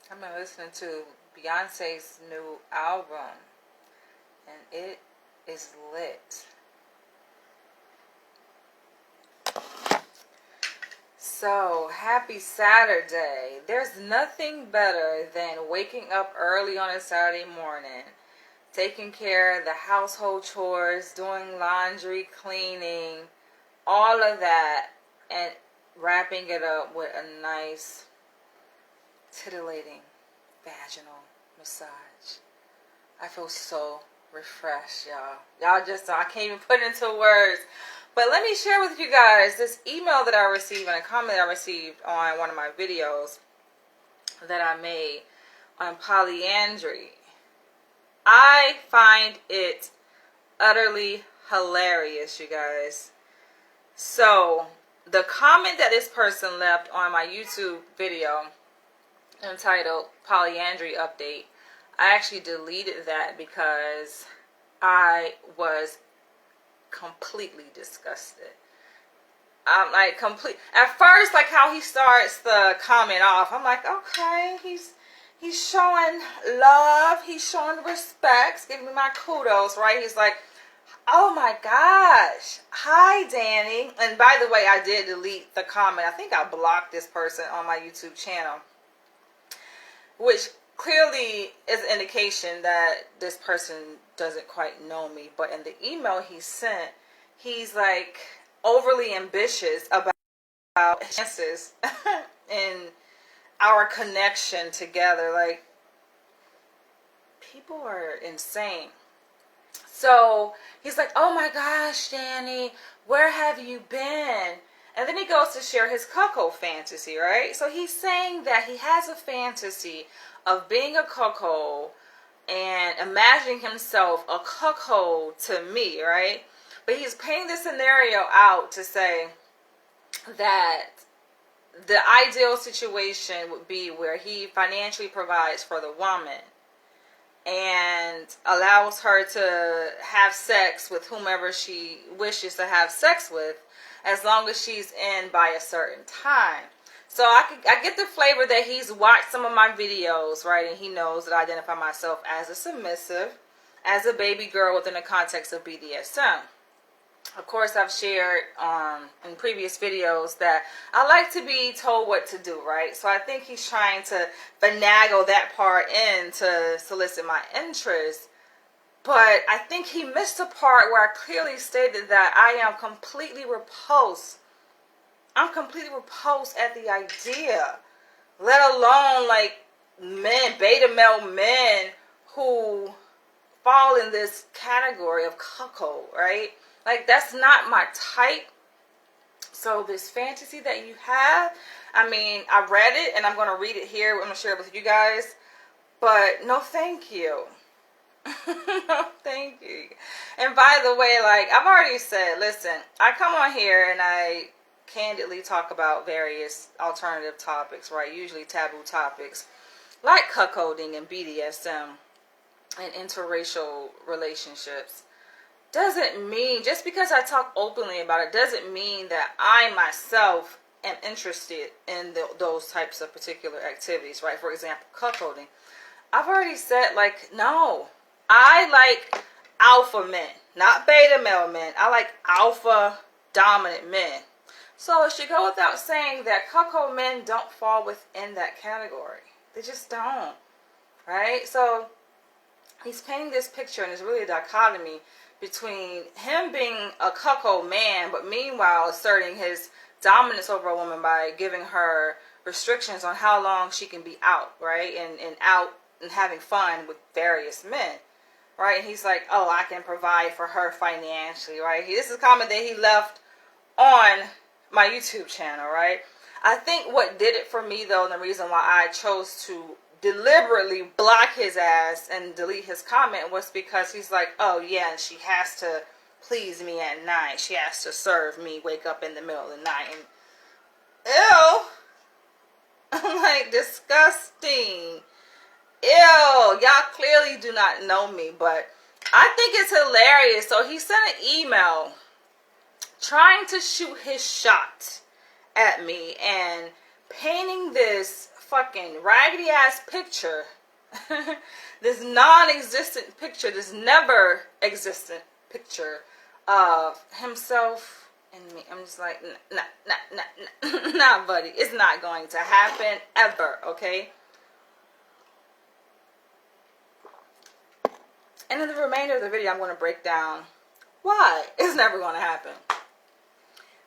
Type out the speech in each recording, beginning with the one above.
I've been listening to Beyonce's new album, and it is lit. So, happy Saturday. There's nothing better than waking up early on a Saturday morning, taking care of the household chores, doing laundry, cleaning, all of that, and wrapping it up with a nice, titillating vaginal massage. I feel so refreshed, y'all. I can't even put it into words. But let me share with you guys this email that I received and a comment I received on one of my videos that I made on polyandry. I find it utterly hilarious, you guys. So, the comment that this person left on my YouTube video entitled Polyandry Update, I actually deleted that because I was completely disgusted. I'm like at first, like how he starts the comment off, I'm like, okay, he's showing love, he's showing respect, giving me my kudos, right? He's like, oh my gosh, hi Danny. And by the way, I did delete the comment. I think I blocked this person on my YouTube channel, which clearly is an indication that this person doesn't quite know me. But in the email he sent, he's like overly ambitious about chances in our connection together. Like, people are insane. So he's like, oh my gosh, Danny, where have you been? And then he goes to share his cuckold fantasy, right? So he's saying that he has a fantasy of being a cuckold and imagining himself a cuckold to me, right? But he's painting this scenario out to say that the ideal situation would be where he financially provides for the woman and allows her to have sex with whomever she wishes to have sex with, as long as she's in by a certain time. So I get the flavor that he's watched some of my videos, right? And he knows that I identify myself as a submissive, as a baby girl within the context of BDSM. Of course, I've shared in previous videos that I like to be told what to do, right? So I think he's trying to finagle that part in to solicit my interest. But I think he missed a part where I clearly stated that I am completely repulsed. I'm completely repulsed at the idea, let alone like men, beta male men who fall in this category of cuckold, right? Like, that's not my type. So this fantasy that you have, I mean, I read it and I'm going to read it here. I'm going to share it with you guys. But no thank you. No thank you. And by the way, like I've already said, listen, I come on here and I candidly talk about various alternative topics, right? Usually taboo topics like cuckolding and BDSM and interracial relationships. Doesn't mean, just because I talk openly about it, doesn't mean that I myself am interested in those types of particular activities, right? For example, cuckolding. I've already said, like, no. I like alpha men, not beta male men. I like alpha dominant men. So it should go without saying that cuckold men don't fall within that category. They just don't, right? So he's painting this picture, and it's really a dichotomy between him being a cuckold man, but meanwhile asserting his dominance over a woman by giving her restrictions on how long she can be out, right? And out and having fun with various men, right? And he's like, oh, I can provide for her financially, right? This is a comment that he left on my YouTube channel, right? I think what did it for me, though, and the reason why I chose to deliberately block his ass and delete his comment was because he's like, oh yeah, and she has to please me at night. She has to serve me, wake up in the middle of the night. And ew. I'm like, disgusting. Ew. Y'all clearly do not know me, but I think it's hilarious. So he sent an email trying to shoot his shot at me and painting this fucking raggedy ass picture, this non-existent picture, this never existent picture of himself and me. I'm just like, nah, buddy, it's not going to happen ever, okay? And in the remainder of the video, I'm going to break down why it's never going to happen.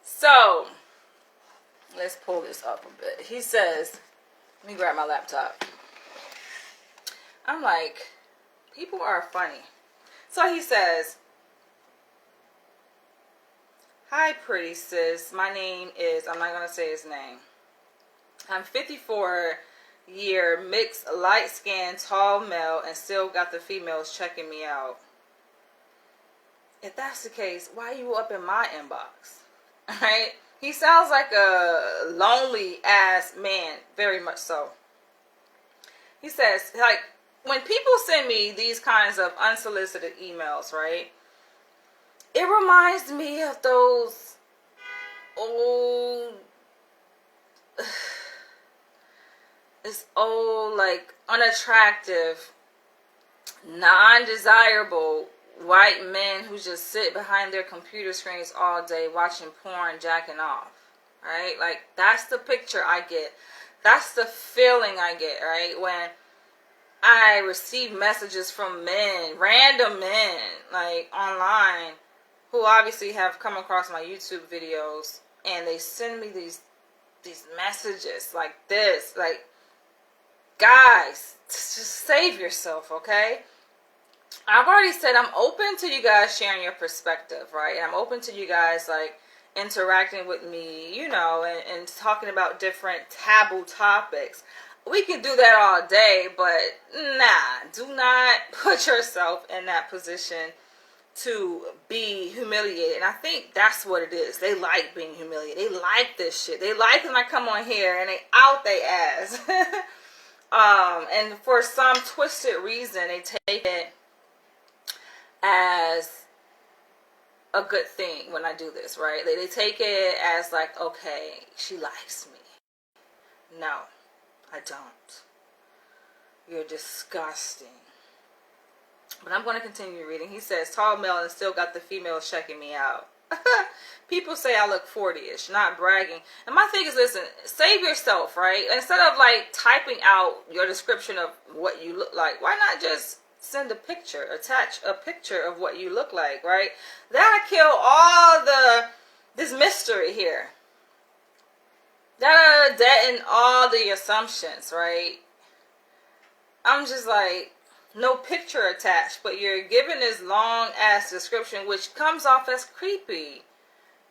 So, let's pull this up a bit. He says, let me grab my laptop. I'm like, people are funny. So he says, hi, pretty sis. My name is, I'm not going to say his name. I'm 54-year, mixed, light-skinned, tall male, and still got the females checking me out. If that's the case, why are you up in my inbox? Right? He sounds like a lonely ass man, very much so. He says, like, when people send me these kinds of unsolicited emails, right? It reminds me of those old, this old, like, unattractive, non-desirable white men who just sit behind their computer screens all day watching porn, jacking off, right? Like, that's the picture I get. That's the feeling I get, right? When I receive messages from men, random men, like, online, who obviously have come across my YouTube videos, and they send me these messages like this, like, guys, just save yourself, okay? I've already said I'm open to you guys sharing your perspective, right? And I'm open to you guys, like, interacting with me, you know, and talking about different taboo topics. We can do that all day, but nah, do not put yourself in that position to be humiliated. And I think that's what it is. They like being humiliated. They like this shit. They like when I come on here and they out they ass. And for some twisted reason, they take it as a good thing when I do this, right? They take it as like, okay, she likes me. No, I don't. You're disgusting. But I'm going to continue reading. He says, tall male and still got the females checking me out. People say I look 40-ish, not bragging. And my thing is, listen, save yourself, right? Instead of like typing out your description of what you look like, why not just send a picture, attach a picture of what you look like, right? That'll kill all this mystery here. That'll deaden all the assumptions, right? I'm just like, no picture attached, but you're given this long ass description, which comes off as creepy.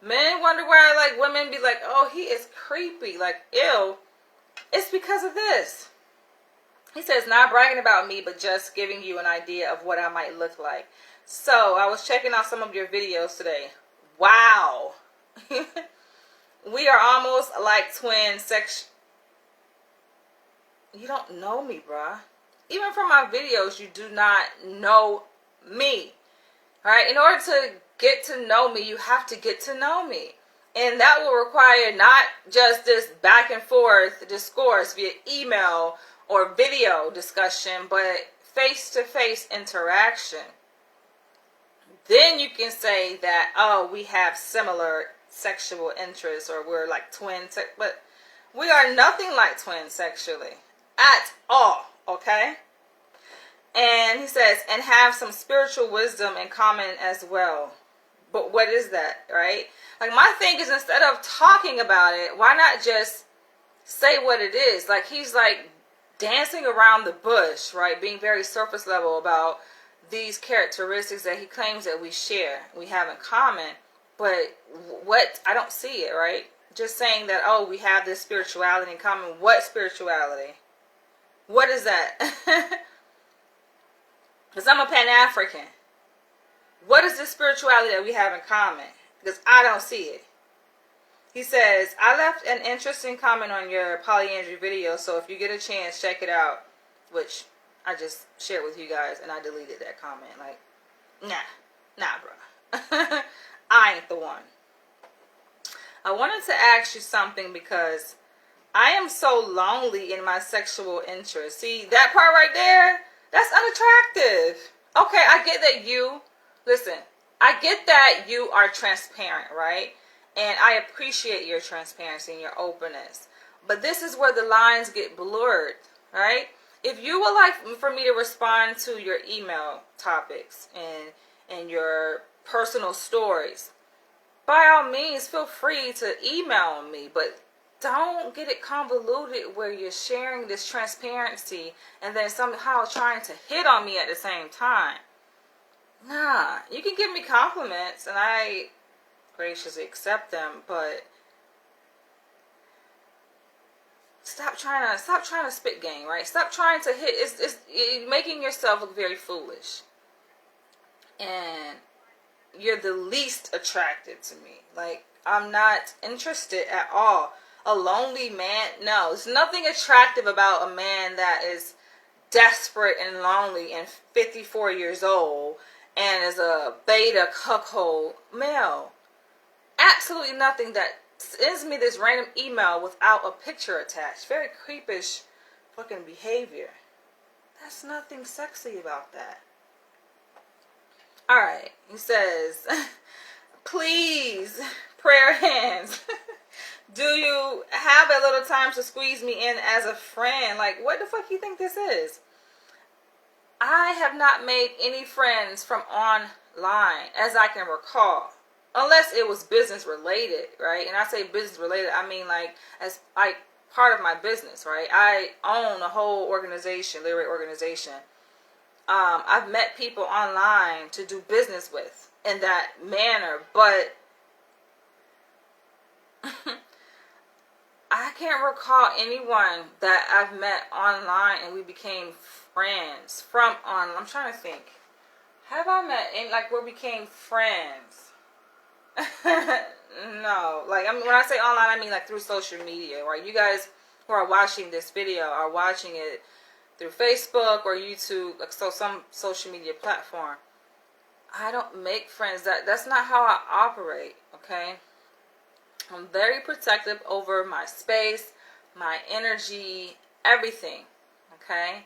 Men wonder why, like, women be like, oh, he is creepy, like, ew. It's because of this. He says, not bragging about me, but just giving you an idea of what I might look like. So, I was checking out some of your videos today. Wow. We are almost like twin sex. You don't know me, bruh. Even from my videos, you do not know me. Alright? In order to get to know me, you have to get to know me. And that will require not just this back and forth discourse via email or video discussion, but face-to-face interaction. Then you can say that, oh, we have similar sexual interests, or we're like twins, but we are nothing like twins sexually at all, okay? And he says, and have some spiritual wisdom in common as well. But what is that, right? Like, my thing is, instead of talking about it, why not just say what it is? Like, he's like dancing around the bush, right? Being very surface level about these characteristics that he claims that we share, we have in common. But what, I don't see it, right? Just saying that, oh, we have this spirituality in common. What spirituality? What is that? Because I'm a Pan-African. What is this spirituality that we have in common? Because I don't see it. He says, I left an interesting comment on your polyandry video, so if you get a chance, check it out. Which I just shared with you guys, and I deleted that comment. Like, nah, bro. I ain't the one. I wanted to ask you something because I am so lonely in my sexual interest. See, that part right there, that's unattractive. Okay, I get that you, listen, I get that you are transparent, right? And I appreciate your transparency and your openness. But this is where the lines get blurred, right? If you would like for me to respond to your email topics and your personal stories, by all means, feel free to email me, but don't get it convoluted where you're sharing this transparency and then somehow trying to hit on me at the same time. Nah, you can give me compliments and I graciously accept them, but stop trying to spit game, right? Stop trying to hit. It's making yourself look very foolish, and you're the least attracted to me. Like, I'm not interested at all. A lonely man? No, there's nothing attractive about a man that is desperate and lonely and 54 years old and is a beta cuckold male. Absolutely nothing that sends me this random email without a picture attached. Very creepish fucking behavior. There's nothing sexy about that. Alright, he says, please, prayer hands, do you have a little time to squeeze me in as a friend? Like, what the fuck you think this is? I have not made any friends from online, as I can recall. Unless it was business related, right? And I say business related, I mean like as like part of my business, right? I own a whole organization, literary organization. I've met people online to do business with in that manner, but I can't recall anyone that I've met online and we became friends from online. I'm trying to think. Have I met any, like, where we became friends? No, like, I mean, when I say online, I mean like through social media, right? You guys who are watching this video are watching it through Facebook or YouTube, like, so some social media platform. I don't make friends. That's not how I operate, okay? I'm very protective over my space, my energy, everything, okay?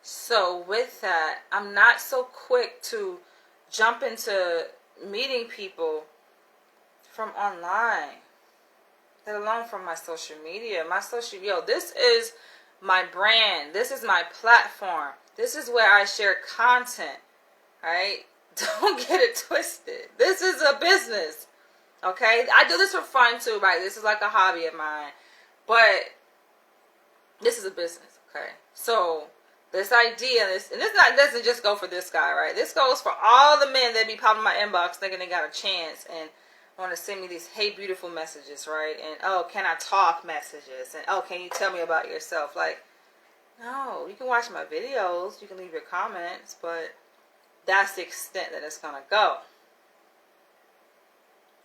So with that, I'm not so quick to jump into meeting people from online, let alone from my social media. This is my brand. This is my platform. This is where I share content, right? Don't get it twisted. This is a business, okay? I do this for fun too, right? This is like a hobby of mine, but this is a business, okay? So this idea, doesn't just go for this guy, right? This goes for all the men that be popping my inbox thinking they got a chance and want to send me these hey beautiful messages, right? And oh, can I talk messages? And oh, can you tell me about yourself? Like, no, you can watch my videos, you can leave your comments, but that's the extent that it's gonna go.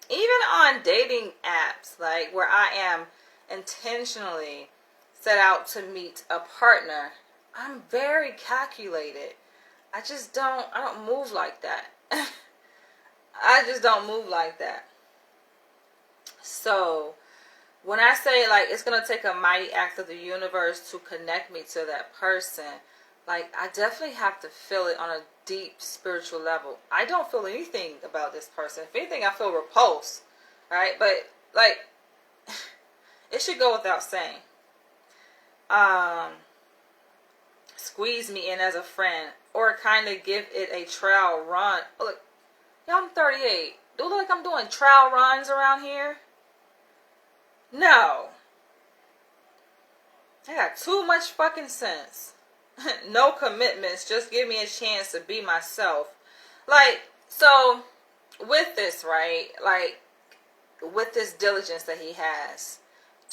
Even on dating apps, like where I am intentionally set out to meet a partner, I'm very calculated. I don't move like that. I just don't move like that. So when I say like it's going to take a mighty act of the universe to connect me to that person, like I definitely have to feel it on a deep spiritual level. I don't feel anything about this person. If anything, I feel repulsed, right? But like it should go without saying. Squeeze me in as a friend or kind of give it a trial run. Look, I'm 38. Do it look like I'm doing trial runs around here? No. I got too much fucking sense. No commitments. Just give me a chance to be myself. Like, so with this, right? Like, with this diligence that he has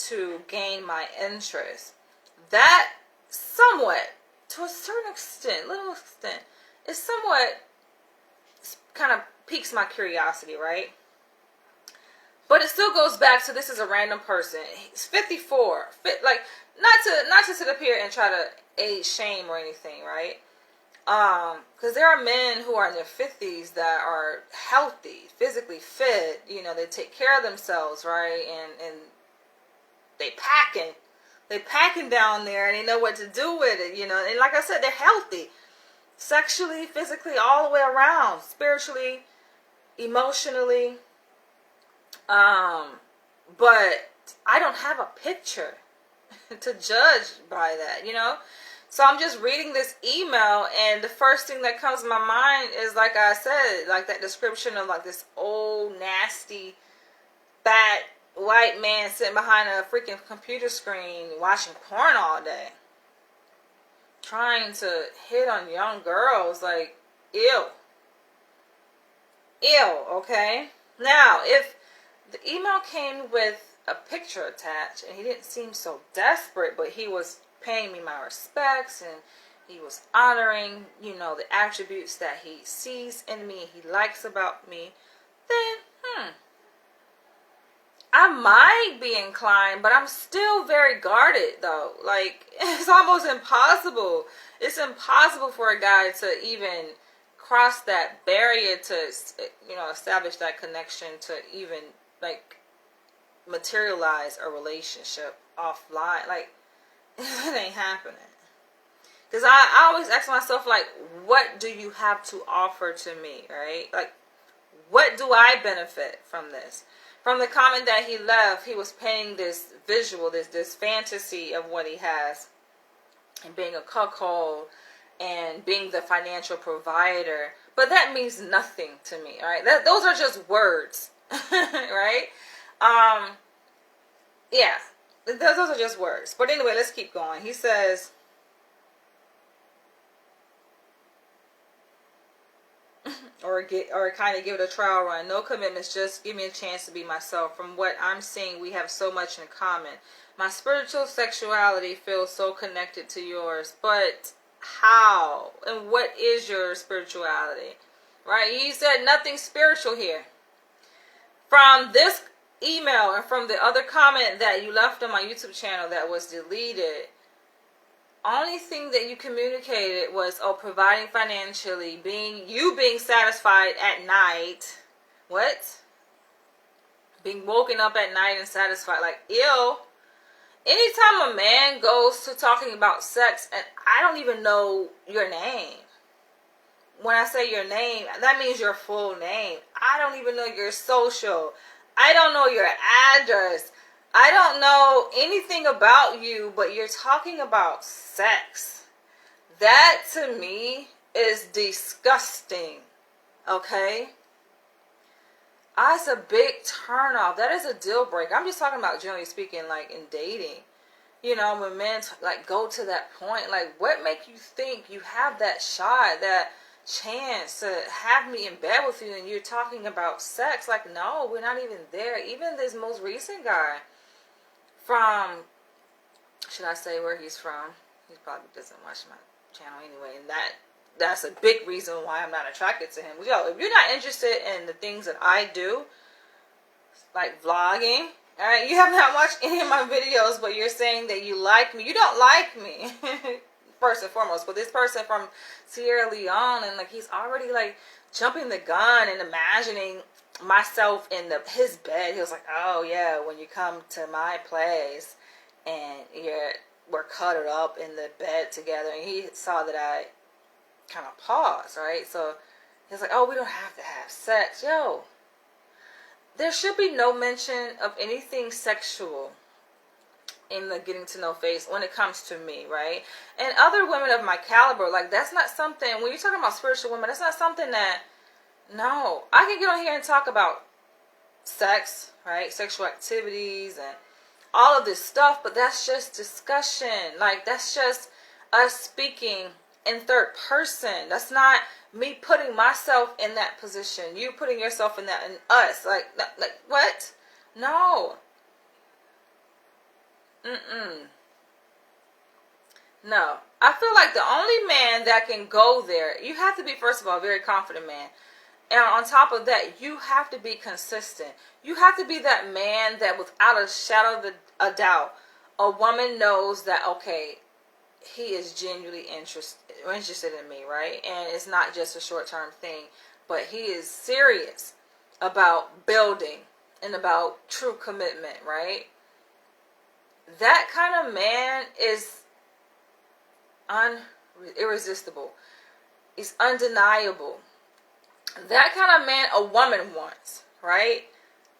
to gain my interest, that somewhat, to a certain extent, little extent, is somewhat kind of piques my curiosity, right? But it still goes back to this is a random person. He's 54. Like, not to sit up here and try to age shame or anything, right? Because there are men who are in their 50s that are healthy, physically fit. You know, they take care of themselves, right? And they packing, They packing down there and they know what to do with it, you know. And like I said, they're healthy. Sexually, physically, all the way around. Spiritually, emotionally. But I don't have a picture to judge by that, you know. So I'm just reading this email, and the first thing that comes to my mind is, like I said, like that description of like this old, nasty, fat, white man sitting behind a freaking computer screen watching porn all day. Trying to hit on young girls, like, ew. Ew, okay? Now, if the email came with a picture attached, and he didn't seem so desperate, but he was paying me my respects, and he was honoring, you know, the attributes that he sees in me, he likes about me, then, I might be inclined, but I'm still very guarded, though. Like, it's almost impossible. It's impossible for a guy to even cross that barrier to, you know, establish that connection, to even, like, materialize a relationship offline. Like, it ain't happening. Because I always ask myself, like, what do you have to offer to me, right? Like, what do I benefit from this? From the comment that he left, he was painting this visual, this fantasy of what he has, and being a cuckold, and being the financial provider. But that means nothing to me, right? Those are just words, right? Yeah, those are just words. But anyway, let's keep going. He says, or kind of give it a trial run. No commitments, just give me a chance to be myself. From what I'm seeing, we have so much in common. My spiritual sexuality feels so connected to yours, but how? And what is your spirituality? Right? He said nothing spiritual here. From this email and from the other comment that you left on my YouTube channel that was deleted, only thing that you communicated was, oh, providing financially, being satisfied at night. What? Being woken up at night and satisfied. Like, ew. Anytime a man goes to talking about sex and I don't even know your name. When I say your name, that means your full name. I don't even know your social. I don't know your address. I don't know anything about you, but you're talking about sex. That to me is disgusting. Okay? That's a big turn off. That is a deal breaker. I'm just talking about generally speaking, like in dating. You know, when men like go to that point, like what make you think you have that shot, that chance to have me in bed with you and you're talking about sex? Like, no, we're not even there. Even this most recent guy from, should I say where he's from? He probably doesn't watch my channel anyway, and that's a big reason why I'm not attracted to him. Yo, if you're not interested in the things that I do, like vlogging, all right, you have not watched any of my videos, but you're saying that you like me. You don't like me, first and foremost. But this person from Sierra Leone, and like he's already like jumping the gun and imagining myself in his bed. He was like, oh yeah, when you come to my place and we're cuddled up in the bed together, and he saw that I kind of paused, right? So he's like, oh, we don't have to have sex. Yo, there should be no mention of anything sexual in the getting to know phase when it comes to me, right? And other women of my caliber, like that's not something, when you're talking about spiritual women, that's not something that, no, I can get on here and talk about sex, right? Sexual activities and all of this stuff, but that's just discussion. Like that's just us speaking in third person. That's not me putting myself in that position. You putting yourself in that, and us. Like what? No. No. I feel like the only man that can go there, you have to be, first of all, a very confident man. And on top of that, you have to be consistent. You have to be that man that without a shadow of a doubt, a woman knows that, okay, he is genuinely interested in me, right? And it's not just a short-term thing, but he is serious about building and about true commitment, right? that kind of man is irresistible. He's undeniable. That kind of man a woman wants, right?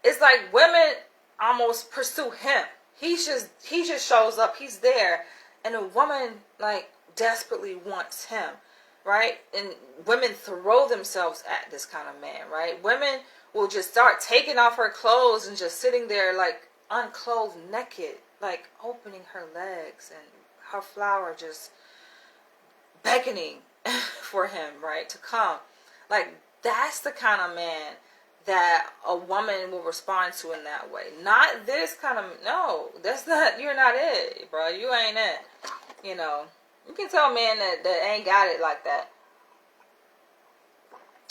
It's like women almost pursue him. He just shows up. He's there, and a woman like desperately wants him, right? And women throw themselves at this kind of man, right? Women will just start taking off her clothes and just sitting there like unclothed, naked, like opening her legs and her flower just beckoning for him, right, to come. Like, that's the kind of man that a woman will respond to in that way. Not this kind of, no, that's not, you're not it, bro. You ain't it. You know, you can tell men that ain't got it like that.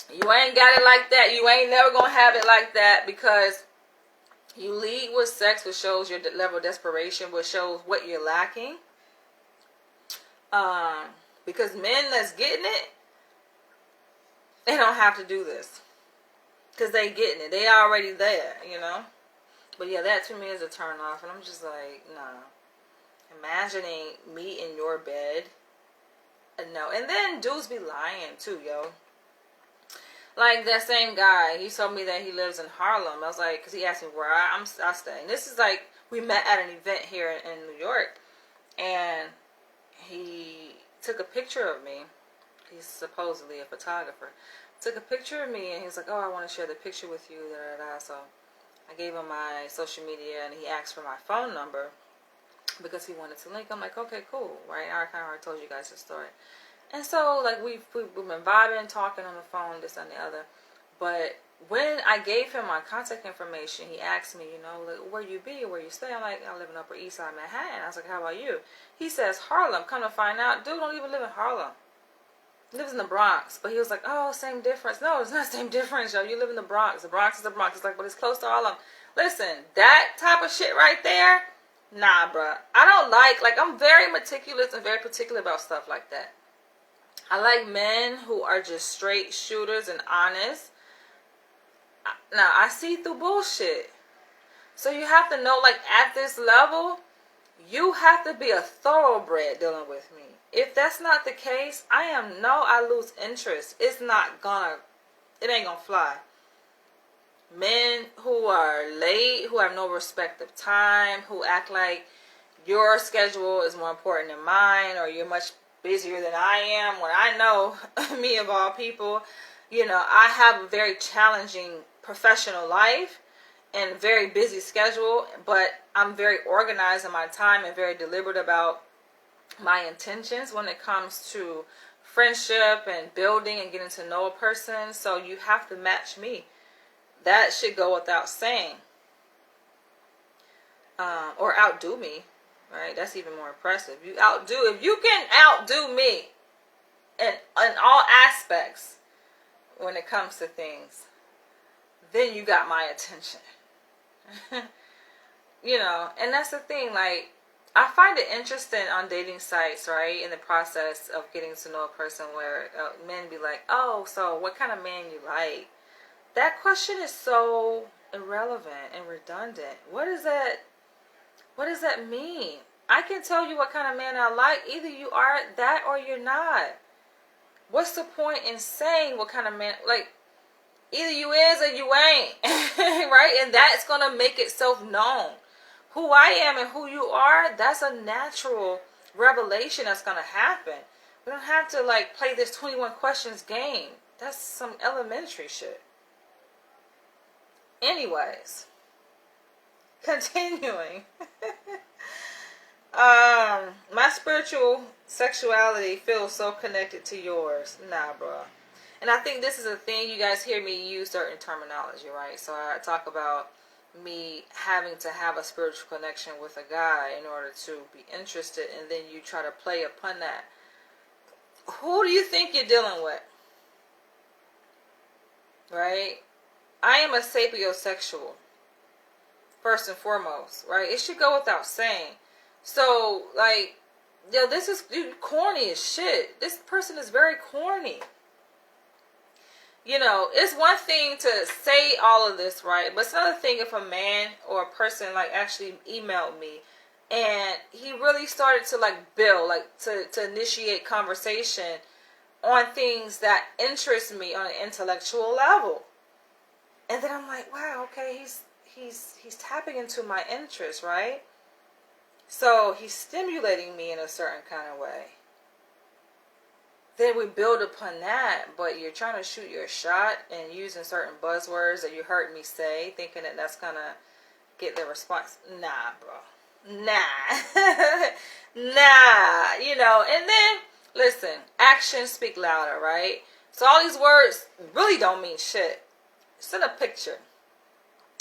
You ain't got it like that. You ain't never gonna have it like that, because you lead with sex, which shows your level of desperation, which shows what you're lacking. Because men that's getting it, they don't have to do this. Because they getting it. They already there, you know. But yeah, that to me is a turn off. And I'm just like, nah. Imagining me in your bed. No. And then dudes be lying too, yo. Like that same guy, he told me that he lives in Harlem. I was like, because he asked me where I stay. And this is like, we met at an event here in New York. And he took a picture of me. He's supposedly a photographer. Took a picture of me and he was like, oh, I want to share the picture with you. Da, da, da. So I gave him my social media and he asked for my phone number because he wanted to link. I'm like, okay, cool, right? I kind of already told you guys the story. And so, like, we've been vibing, talking on the phone, this and the other. But when I gave him my contact information, he asked me, you know, like, where you be, where you stay. I'm like, I live in Upper East Side, Manhattan. I was like, how about you? He says, Harlem. Come to find out, dude don't even live in Harlem. He lives in the Bronx. But he was like, oh, same difference. No, it's not same difference, yo. You live in the Bronx. The Bronx is the Bronx. It's like, but it's close to Harlem. Listen, that type of shit right there, nah, bruh. I don't like, I'm very meticulous and very particular about stuff like that. I like men who are just straight shooters and honest. Now, I see through bullshit. So you have to know, like, at this level, you have to be a thoroughbred dealing with me. If that's not the case, I lose interest. It ain't gonna fly. Men who are late, who have no respect of time, who act like your schedule is more important than mine, or you're much busier than I am, when I know, me of all people, you know, I have a very challenging professional life and very busy schedule, but I'm very organized in my time and very deliberate about my intentions when it comes to friendship and building and getting to know a person. So you have to match me. That should go without saying. Or outdo me. Right? That's even more impressive. If you can outdo me in all aspects when it comes to things, then you got my attention. You know, and that's the thing, like, I find it interesting on dating sites, right, in the process of getting to know a person, where men be like, oh, so what kind of man you like? That question is so irrelevant and redundant. What does that mean? I can tell you what kind of man I like. Either you are that or you're not. What's the point in saying what kind of man, like, either you is or you ain't, right? And that's going to make itself known. Who I am and who you are, that's a natural revelation that's going to happen. We don't have to, like, play this 21 questions game. That's some elementary shit. Anyways, continuing. My spiritual sexuality feels so connected to yours. Nah, bro. And I think this is a thing, you guys hear me use certain terminology, right? So I talk about me having to have a spiritual connection with a guy in order to be interested, and then you try to play upon that. Who do you think you're dealing with? Right? I am a sapiosexual, first and foremost, right? It should go without saying. So, like, yo, this is corny as shit. This person is very corny. You know, it's one thing to say all of this, right? But it's another thing if a man or a person, like, actually emailed me And he really started to like build, like to initiate conversation on things that interest me on an intellectual level. And then I'm like, wow, okay, he's tapping into my interest, right? So he's stimulating me in a certain kind of way. Then we build upon that, but you're trying to shoot your shot and using certain buzzwords that you heard me say, thinking that that's gonna get the response. Nah, bro. Nah. Nah. You know, and then, listen, actions speak louder, right? So all these words really don't mean shit. Send a picture,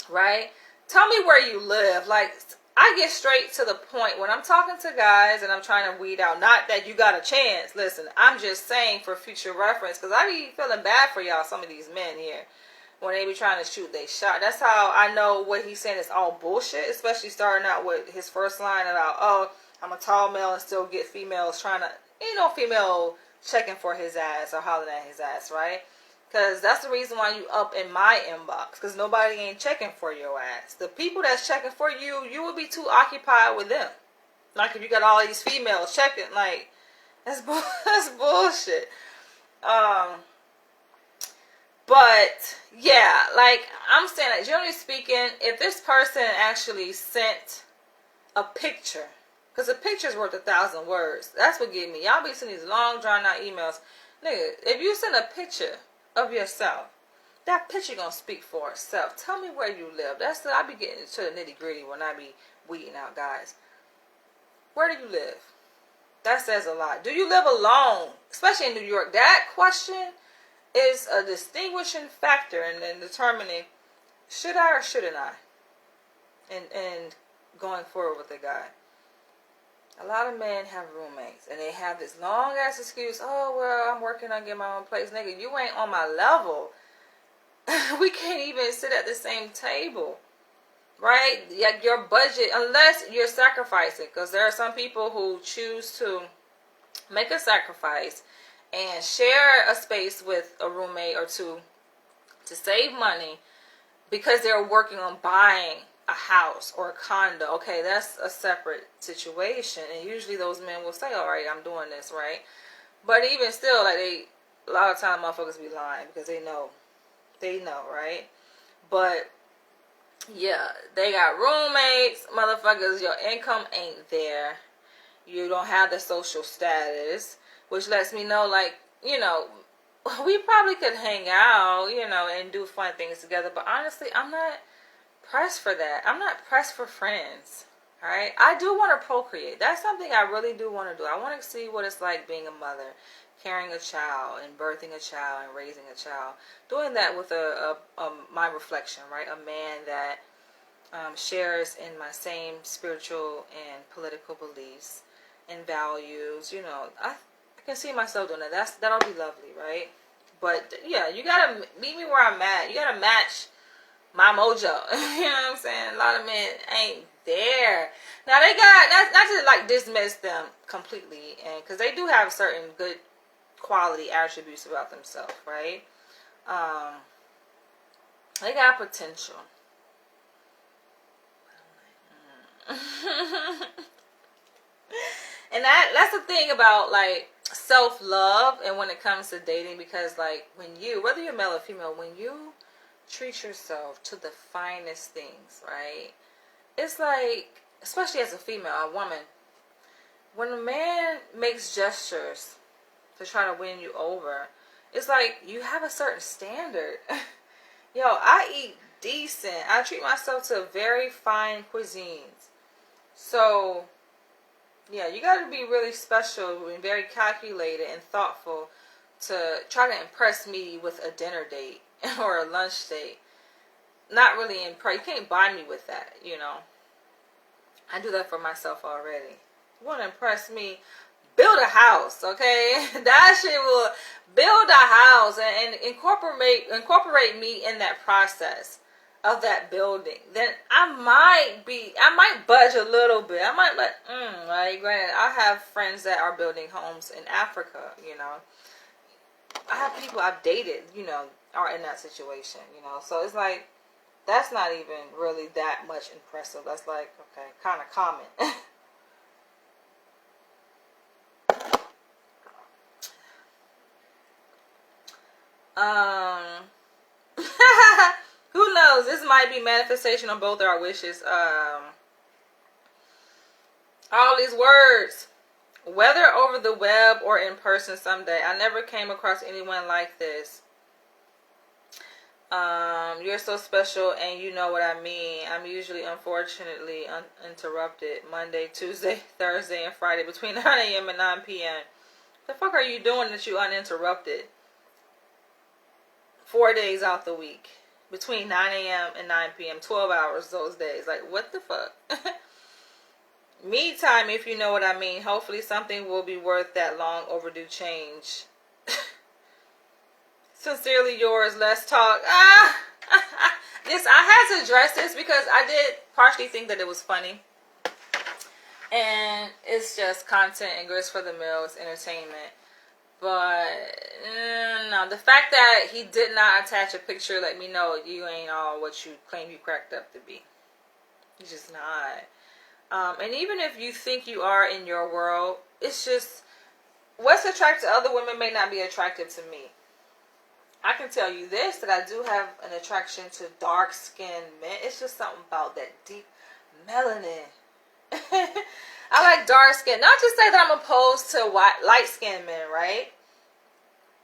right? Tell me where you live. Like, I get straight to the point when I'm talking to guys and I'm trying to weed out. Not that you got a chance. Listen, I'm just saying for future reference, because I be feeling bad for y'all, some of these men here, when they be trying to shoot they shot. That's how I know what he's saying is all bullshit, especially starting out with his first line about, oh, I'm a tall male and still get females trying to, ain't no female checking for his ass or hollering at his ass, right? Because that's the reason why you up in my inbox. Because nobody ain't checking for your ass. The people that's checking for you, you will be too occupied with them. Like if you got all these females checking, like, that's bullshit. But, yeah, like, I'm saying that generally speaking, if this person actually sent a picture, because a picture's worth 1,000 words. That's what get me. Y'all be sending these long, drawn-out emails. Nigga, if you send a picture of yourself, that picture gonna speak for itself. Tell me where you live. That's the, I be getting to the nitty gritty when I be weeding out guys. Where do you live? That says a lot. Do you live alone? Especially in New York. That question is a distinguishing factor in determining should I or shouldn't I, and going forward with a guy. A lot of men have roommates, and they have this long-ass excuse, oh, well, I'm working on getting my own place. Nigga, you ain't on my level. We can't even sit at the same table, right? Like your budget, unless you're sacrificing, because there are some people who choose to make a sacrifice and share a space with a roommate or two to save money because they're working on buying a house or a condo. Okay, that's a separate situation, and usually those men will say, all right, I'm doing this, right? But even still, like, a lot of times motherfuckers be lying because they know, right? But yeah, they got roommates, motherfuckers, your income ain't there, you don't have the social status, which lets me know, like, you know, we probably could hang out, you know, and do fun things together, but honestly, I'm not pressed for that. I'm not pressed for friends. All right, I do want to procreate. That's something I really do want to do. I want to see what it's like being a mother, carrying a child, and birthing a child, and raising a child. Doing that with my reflection, right? A man that shares in my same spiritual and political beliefs and values. You know, I can see myself doing that. That'll be lovely, right? But yeah, you gotta meet me where I'm at. You gotta match my mojo. You know what I'm saying? A lot of men ain't there. Now they got, not to like dismiss them completely, and because they do have certain good quality attributes about themselves, right? They got potential. And that's the thing about like self-love and when it comes to dating, because like when you, whether you're male or female, when you treat yourself to the finest things, right? It's like, especially as a female, a woman, when a man makes gestures to try to win you over, it's like you have a certain standard. Yo, I eat decent. I treat myself to very fine cuisines. So, yeah, you got to be really special and very calculated and thoughtful to try to impress me with a dinner date or a lunch date. Not really impress. You can't buy me with that, you know. I do that for myself already. You want to impress me? Build a house, okay? That shit will build a house and incorporate me in that process of that building. Then I might budge a little bit. I might like, granted, I have friends that are building homes in Africa, you know. I have people I've dated, you know, are in that situation, you know. So it's like, that's not even really that much impressive. That's like, okay, kind of common. Um, who knows? This might be manifestation of both our wishes. All these words, whether over the web or in person someday. I never came across anyone like this. You're so special and you know what I mean. I'm usually, unfortunately, uninterrupted Monday, Tuesday, Thursday, and Friday between 9 a.m. and 9 p.m. The fuck are you doing that you uninterrupted? 4 days out the week. Between 9 a.m. and 9 p.m. 12 hours those days. Like, what the fuck? Me time, if you know what I mean. Hopefully something will be worth that long overdue change. Sincerely yours, let's talk. This, I had to address this because I did partially think that it was funny. And it's just content and grist for the mill. It's entertainment. But, no. The fact that he did not attach a picture let me know you ain't all what you claim you cracked up to be. You're just not. And even if you think you are in your world, it's just, what's attractive to other women may not be attractive to me. I can tell you this, that I do have an attraction to dark-skinned men. It's just something about that deep melanin. I like dark skin. Not to say that I'm opposed to light-skinned men, right?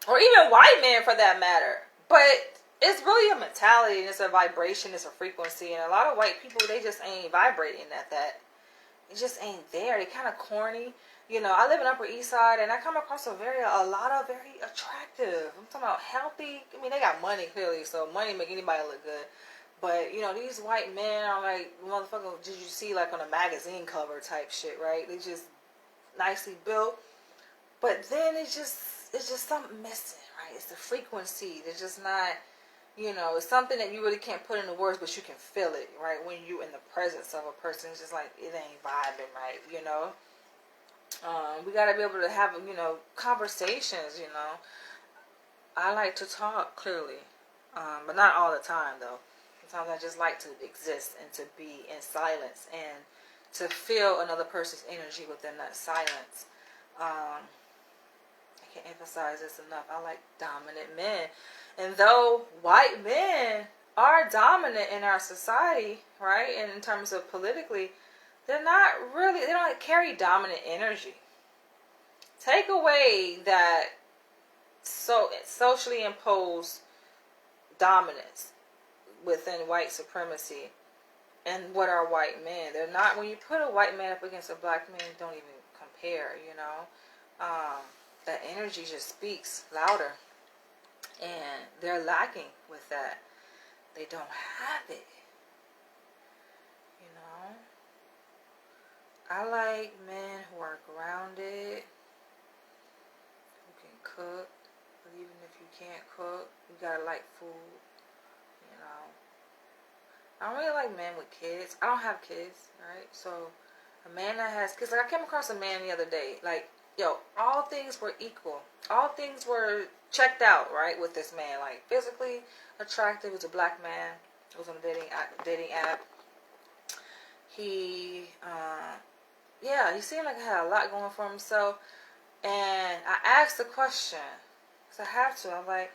Or even white men for that matter. But it's really a mentality, and it's a vibration, it's a frequency. And a lot of white people, they just ain't vibrating at that. It just ain't there. They kind of corny. You know, I live in Upper East Side, and I come across a lot of very attractive. I'm talking about healthy. I mean, they got money, clearly, so money make anybody look good. But, you know, these white men are like, motherfucker, did you see, like, on a magazine cover type shit, right? They just nicely built. But then it's just something missing, right? It's the frequency. They're just not, you know, it's something that you really can't put into words, but you can feel it, right? When you're in the presence of a person, it's just like, it ain't vibing right, you know? We got to be able to have, you know, conversations, you know. I like to talk, clearly. But not all the time, though. Sometimes I just like to exist and to be in silence and to feel another person's energy within that silence. I can't emphasize this enough. I like dominant men. And though white men are dominant in our society, right, and in terms of politically, they're not really, they don't carry dominant energy. Take away that socially imposed dominance within white supremacy, and what are white men? They're not, when you put a white man up against a black man, don't even compare, you know. That energy just speaks louder, and they're lacking with that. They don't have it, you know. I like men who are grounded, who can cook. But even if you can't cook, you gotta like food, you know. I don't really like men with kids. I don't have kids, right? So a man that has kids, like I came across a man the other day, like, yo, all things were equal. All things were checked out, right, with this man. Like, physically attractive. He was a black man. He was on a dating app. He, he seemed like he had a lot going for himself. And I asked the question, because I have to. I'm like,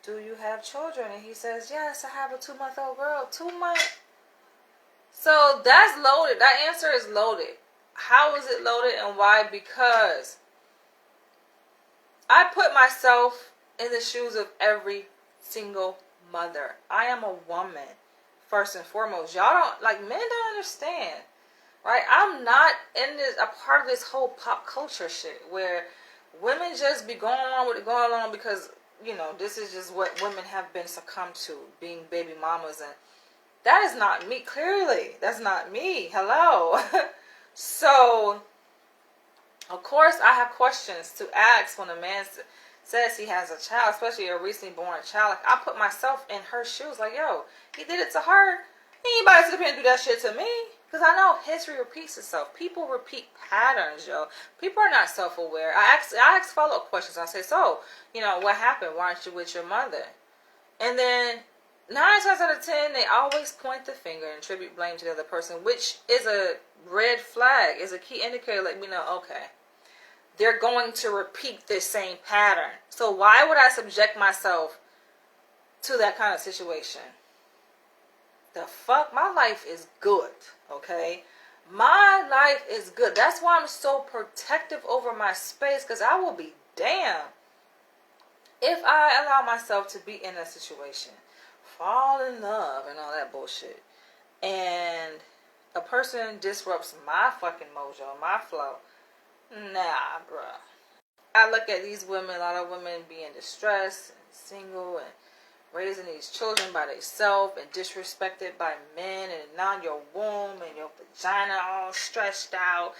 do you have children? And he says, yes, I have a 2-month-old girl. 2 months. So that's loaded. That answer is loaded. How is it loaded and why? Because I put myself in the shoes of every single mother. I am a woman, first and foremost. Y'all don't, like, men don't understand, right? I'm not in this, a part of this whole pop culture shit where women just be going along because, you know, this is just what women have been succumbed to, being baby mamas. And that is not me, clearly. That's not me. Hello. So, of course, I have questions to ask when a man says he has a child, especially a recently born child. Like, I put myself in her shoes. Like, yo, he did it to her. Anybody sit up here and do that shit to me? Because I know history repeats itself. People repeat patterns, yo. People are not self-aware. I ask follow-up questions. I say, so, you know, what happened? Why aren't you with your mother? And then 9 times out of 10, they always point the finger and attribute blame to the other person, which is a red flag, is a key indicator. Let me know, okay, they're going to repeat this same pattern. So why would I subject myself to that kind of situation. The fuck? My life is good, okay? My life is good. That's why I'm so protective over my space, because I will be damned if I allow myself to be in a situation, fall in love and all that bullshit, and a person disrupts my fucking mojo, my flow. Nah, bruh. I look at these women, a lot of women being distressed and single and raising these children by themselves and disrespected by men, and now your womb and your vagina all stretched out,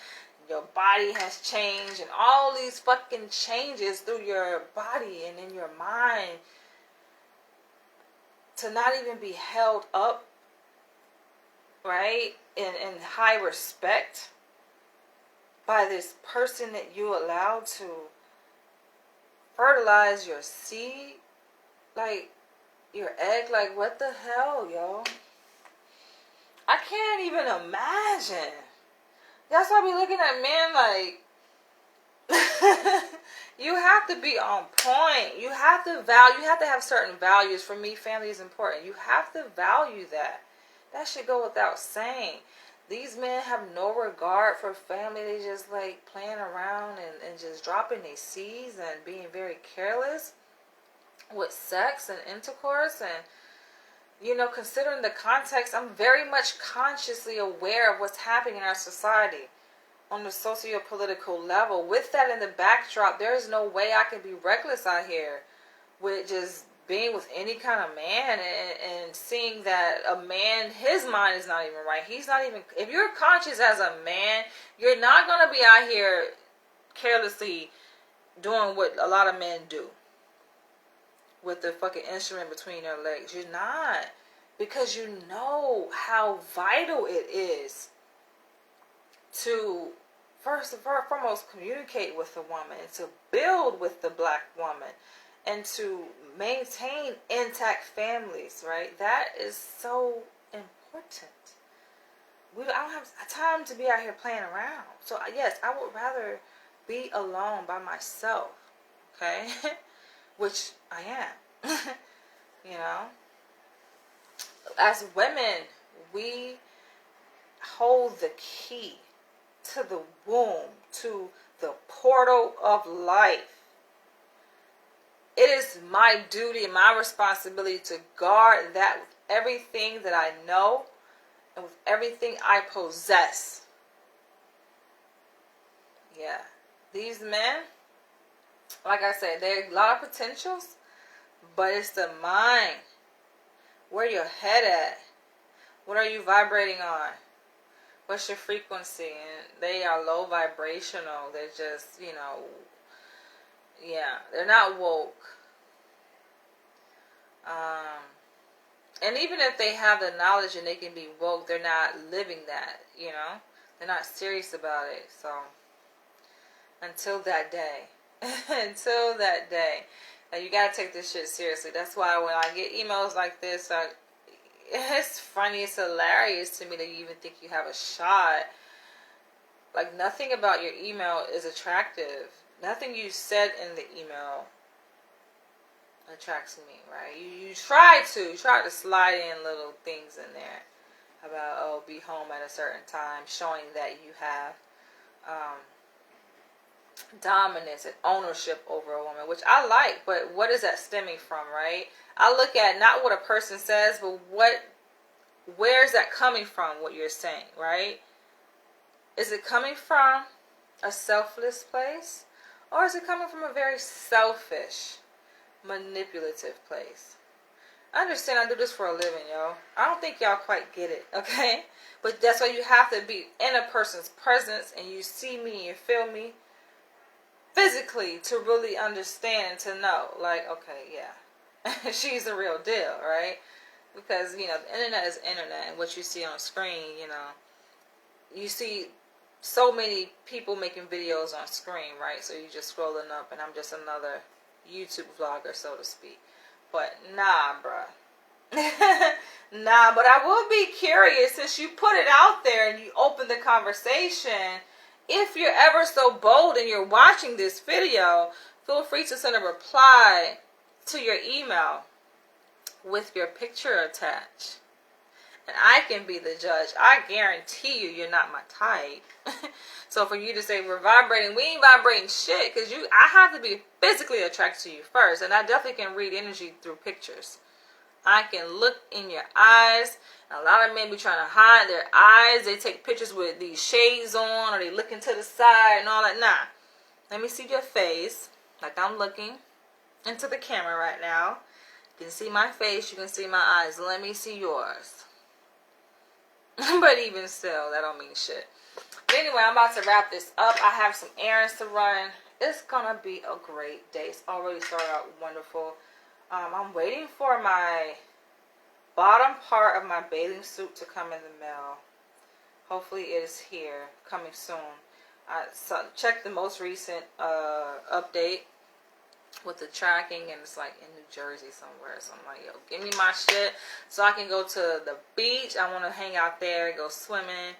your body has changed, and all these fucking changes through your body and in your mind, to not even be held up, right, in high respect by this person that you allowed to fertilize your seed, like your egg. Like, what the hell, yo? I can't even imagine. That's why I be looking at men like, you have to be on point. You have to have certain values. For me, family is important. You have to value that. That should go without saying. These men have no regard for family. They just like playing around and just dropping their seeds and being very careless with sex and intercourse. And, you know, considering the context, I'm very much consciously aware of what's happening in our society on the socio-political level. With that in the backdrop, there is no way I can be reckless out here with just being with any kind of man and seeing that a man, his mind is not even right. He's not even, if you're conscious as a man, you're not going to be out here carelessly doing what a lot of men do with the fucking instrument between their legs. You're not. Because you know how vital it is to first and foremost communicate with the woman, and to build with the black woman, and to maintain intact families, right? That is so important. I don't have time to be out here playing around. So yes, I would rather be alone by myself, okay? Which I am. You know? As women, we hold the key to the womb, to the portal of life. It is my duty and my responsibility to guard that with everything that I know and with everything I possess. Yeah. These men, like I said, there are a lot of potentials, but it's the mind. Where your head at? What are you vibrating on? What's your frequency? And they are low vibrational. They're just, you know, yeah, they're not woke. And even if they have the knowledge and they can be woke, they're not living that, you know? They're not serious about it. So, until that day. Until that day. Now, you gotta take this shit seriously. That's why when I get emails like this, it's funny, it's hilarious to me that you even think you have a shot. Like, nothing about your email is attractive. Nothing you said in the email attracts me, right? You try to slide in little things in there about, oh, be home at a certain time, showing that you have dominance and ownership over a woman, which I like, but what is that stemming from, right? I look at not what a person says, but where is that coming from, what you're saying, right? Is it coming from a selfless place, or is it coming from a very selfish, manipulative place? I understand I do this for a living, yo. I don't think y'all quite get it, okay? But that's why you have to be in a person's presence and you see me and you feel me physically to really understand and to know, like, okay, yeah, she's the real deal, right? Because, you know, the internet is internet, and what you see on screen, you know, you see so many people making videos on screen, right? So you're just scrolling up, and I'm just another YouTube vlogger, so to speak. But nah, bruh. Nah, but I would be curious, since you put it out there and you open the conversation. If you're ever so bold and you're watching this video, feel free to send a reply to your email with your picture attached. And I can be the judge. I guarantee you, you're not my type. So for you to say we're vibrating, we ain't vibrating shit. Because I have to be physically attracted to you first. And I definitely can read energy through pictures. I can look in your eyes. A lot of men be trying to hide their eyes. They take pictures with these shades on, or they looking to the side and all that. Nah. Let me see your face. Like I'm looking into the camera right now. You can see my face. You can see my eyes. Let me see yours. But even still, that don't mean shit. But anyway, I'm about to wrap this up. I have some errands to run. It's gonna be a great day. It's already started out wonderful. I'm waiting for my bottom part of my bathing suit to come in the mail. Hopefully it is here, coming soon. I checked the most recent update with the tracking, and it's like in New Jersey somewhere. So I'm like, yo, give me my shit so I can go to the beach. I want to hang out there, go swimming,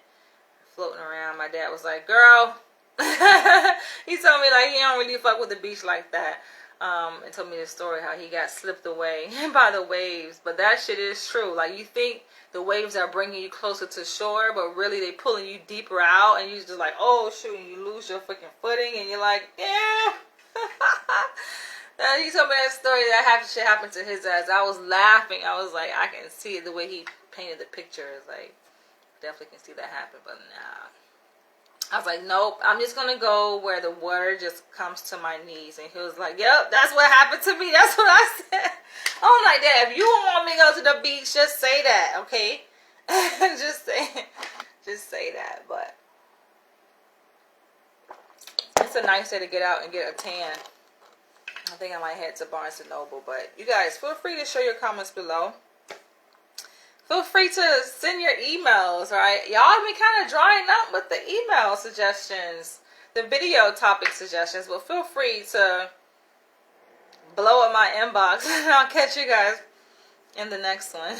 floating around. My dad was like, girl, he told me like he don't really fuck with the beach like that. And told me the story how he got slipped away by the waves. But that shit is true. Like, you think the waves are bringing you closer to shore, but really they pulling you deeper out, and you just like, oh shoot, and you lose your freaking footing, and you're like, yeah. He told me that story, that shit happened to his ass. I was laughing. I was like, I can see it the way he painted the picture. It's like, definitely can see that happen, but nah. I was like, nope, I'm just going to go where the water just comes to my knees. And he was like, yep, that's what happened to me. That's what I said. I'm like, Dad, if you don't want me to go to the beach, just say that, okay? just say that. But it's a nice day to get out and get a tan. I think I might head to Barnes & Noble. But you guys, feel free to share your comments below. Feel free to send your emails, right? Y'all been kind of drying up with the email suggestions, the video topic suggestions. But feel free to blow up my inbox. And I'll catch you guys in the next one.